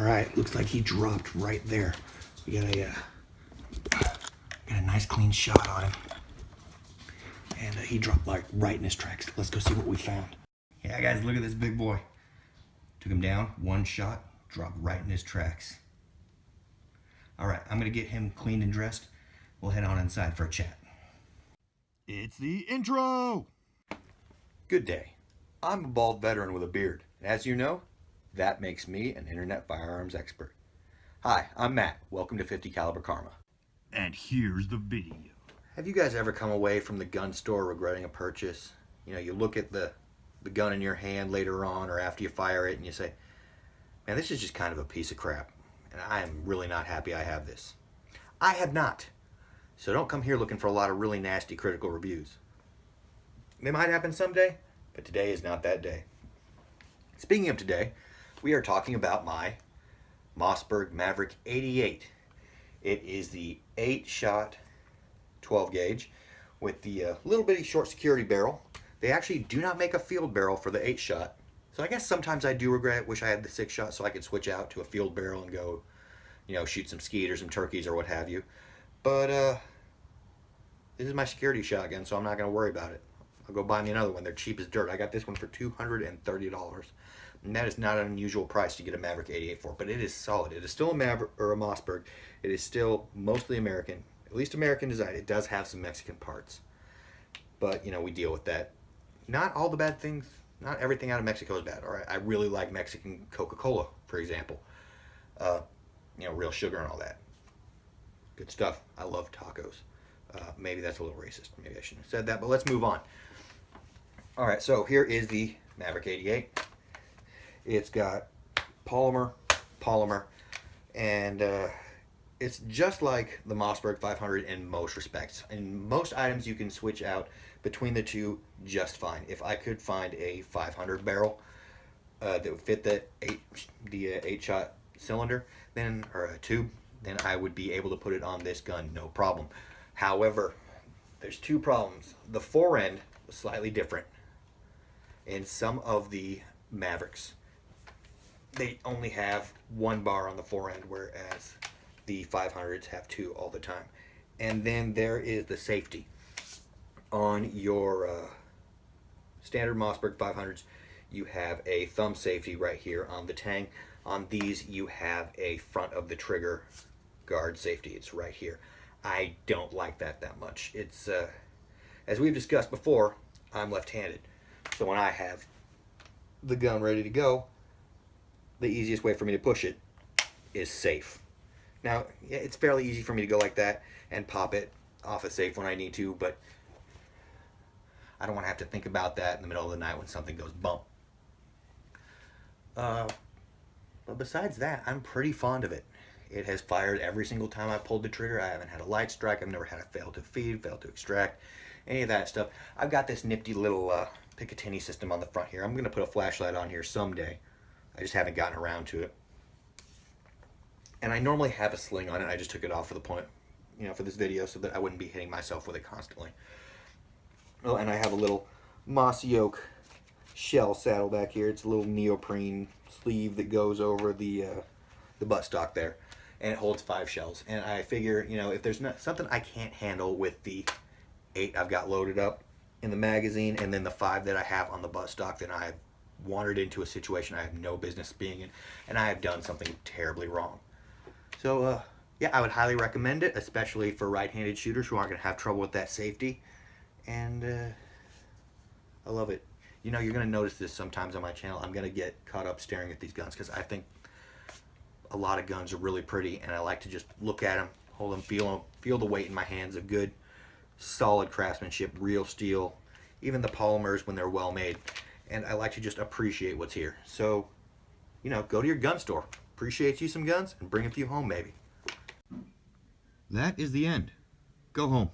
right, looks like he dropped right there. We got a nice clean shot on him. And he dropped like right in his tracks. Let's go see what we found. Yeah, guys, look at this big boy. Took him down, one shot, dropped right in his tracks. All right, I'm gonna get him cleaned and dressed. We'll head on inside for a chat. It's the intro! Good day. I'm a bald veteran with a beard. And as you know, that makes me an internet firearms expert. Hi, I'm Matt. Welcome to 50 Caliber Karma. And here's the video. Have you guys ever come away from the gun store regretting a purchase? You know, you look at the gun in your hand later on or after you fire it and you say, man, this is just kind of a piece of crap. And I am really not happy I have this. I have not. So don't come here looking for a lot of really nasty critical reviews. They might happen someday, but today is not that day. Speaking of today, we are talking about my Mossberg Maverick 88. It is the 8-shot 12 gauge with the little bitty short security barrel. They actually do not make a field barrel for the 8-shot. So I guess sometimes I do regret, wish I had the 6-shot so I could switch out to a field barrel and go, you know, shoot some skeet or some turkeys or what have you. But this is my security shotgun, so I'm not going to worry about it. I'll go buy me another one. They're cheap as dirt. I got this one for $230. And that is not an unusual price to get a Maverick 88 for, but it is solid. It is still a Maverick or a Mossberg. It is still mostly American, at least American design. It does have some Mexican parts, but you know, we deal with that. Not all the bad things, not everything out of Mexico is bad. All right, I really like Mexican Coca-Cola, for example. You know, real sugar and all that. Good stuff. I love tacos. Maybe that's a little racist. Maybe I shouldn't have said that, but let's move on. All right, so here is the Maverick 88. It's got polymer, and it's just like the Mossberg 500 in most respects. In most items, you can switch out between the two just fine. If I could find a 500 barrel that would fit the 8-shot cylinder, then or a tube, then I would be able to put it on this gun, no problem. However, there's two problems. The fore end was slightly different. In some of the Mavericks, they only have one bar on the fore end, whereas the 500s have two all the time. And then there is the safety. On your standard Mossberg 500s, you have a thumb safety right here on the tang. On these, you have a front of the trigger guard safety. It's right here. I don't like that much. It's, as we've discussed before, I'm left-handed. So when I have the gun ready to go, the easiest way for me to push it is safe. Now, yeah, it's fairly easy for me to go like that and pop it off a safe when I need to, but I don't want to have to think about that in the middle of the night when something goes bump. But besides that, I'm pretty fond of it. It has fired every single time I pulled the trigger. I haven't had a light strike. I've never had a fail to feed, fail to extract, any of that stuff. I've got this nifty little Picatinny system on the front here. I'm going to put a flashlight on here someday. I just haven't gotten around to it. And I normally have a sling on it. I just took it off for the point, you know, for this video so that I wouldn't be hitting myself with it constantly. Oh, and I have a little mossy oak shell saddle back here. It's a little neoprene sleeve that goes over the buttstock there, and it holds 5 shells. And I figure, you know, if there's not something I can't handle with the 8 I've got loaded up in the magazine, and then the 5 that I have on the buttstock, then I've wandered into a situation I have no business being in, and I have done something terribly wrong. So, yeah, I would highly recommend it, especially for right-handed shooters who aren't going to have trouble with that safety. And I love it. You know, you're going to notice this sometimes on my channel. I'm going to get caught up staring at these guns because I think a lot of guns are really pretty, and I like to just look at them, hold them, feel the weight in my hands of good, solid craftsmanship, real steel, even the polymers when they're well made. And I like to just appreciate what's here. So, you know, go to your gun store, appreciate you some guns, and bring a few home, maybe. That is the end. Go home.